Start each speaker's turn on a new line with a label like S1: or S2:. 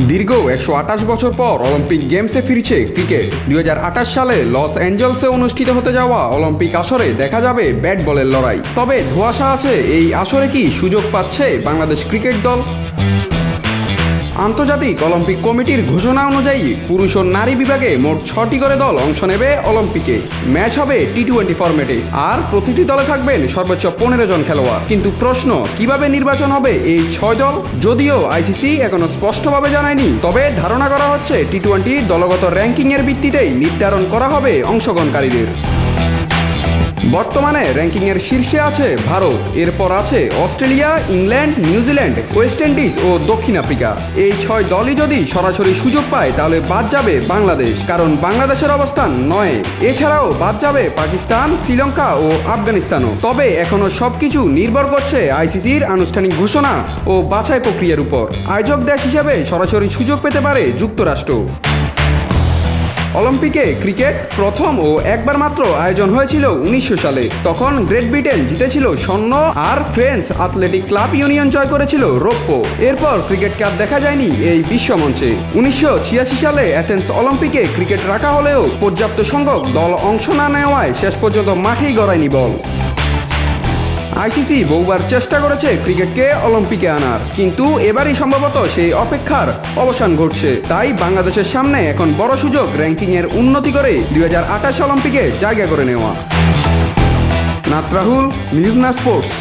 S1: দীর্ঘ 128 বছর পর অলিম্পিক গেমসে ফিরছে ক্রিকেট। 2028 সালে লস অ্যাঞ্জেলসে অনুষ্ঠিত হতে যাওয়া অলিম্পিক আসরে দেখা যাবে ব্যাট বলের লড়াই। তবে ধোঁয়াশা আছে, এই আসরে কি সুযোগ পাচ্ছে বাংলাদেশ ক্রিকেট দল? আন্তর্জাতিক অলিম্পিক কমিটির ঘোষণা অনুযায়ী পুরুষ ও নারী বিভাগে মোট 6টি করে দল অংশ নেবে অলিম্পিকে। ম্যাচ হবে টি-20 ফরম্যাটে, আর প্রতিটি দলে থাকবেন সর্বোচ্চ 15 জন খেলোয়াড়। কিন্তু প্রশ্ন, কিভাবে নির্বাচন হবে এই 6 দল? যদিও আইসিসি এখনো স্পষ্টভাবে জানায়নি, তবে ধারণা করা হচ্ছে টি-20 দলগত র্যাঙ্কিংয়ের ভিত্তিতেই নির্ধারণ করা হবে অংশগ্রহণকারীদের। বর্তমানে র্যাঙ্কিংয়ের শীর্ষে আছে ভারত, এরপর আছে Australia, England, New Zealand, West Indies ও দক্ষিণ আফ্রিকা। এই 6 দলই যদি সরাসরি সুযোগ পায় তাহলে বাদ যাবে বাংলাদেশ, কারণ বাংলাদেশের অবস্থান 9। এছাড়াও বাদ যাবে পাকিস্তান, শ্রীলঙ্কা ও আফগানিস্তানও। তবে এখনও সবকিছু নির্ভর করছে আইসিসির আনুষ্ঠানিক ঘোষণা ও বাছাই প্রক্রিয়ার উপর। আয়োজক দেশ হিসেবে সরাসরি সুযোগ পেতে পারে যুক্তরাষ্ট্র। অলিম্পিকে ক্রিকেট প্রথম ও একবার মাত্র আয়োজন হয়েছিল 1900 সালে। তখন গ্রেট ব্রিটেন জিতেছিল স্বর্ণ, আর ফ্রেঞ্চ অ্যাথলেটিক ক্লাব ইউনিয়ন জয় করেছিল রৌপ্য। এরপর ক্রিকেটকে আর দেখা যায়নি এই বিশ্বমঞ্চে। 1986 সালে অ্যাথেন্স অলিম্পিকে ক্রিকেট রাখা হলেও পর্যাপ্ত সংখ্যক দল অংশ না নেওয়ায় শেষ পর্যন্ত মাঠেই গড়ায়নি বল। আইসিসি বহুবার চেষ্টা করেছে ক্রিকেটকে অলিম্পিকে আনার, কিন্তু এবারই সম্ভবত সেই অপেক্ষার অবসান ঘটছে। তাই বাংলাদেশের সামনে এখন বড় সুযোগ র্যাঙ্কিংয়ের উন্নতি করে 2028 অলিম্পিকে জায়গা করে নেওয়া। নাত রাহুল, নিউজ না স্পোর্টস।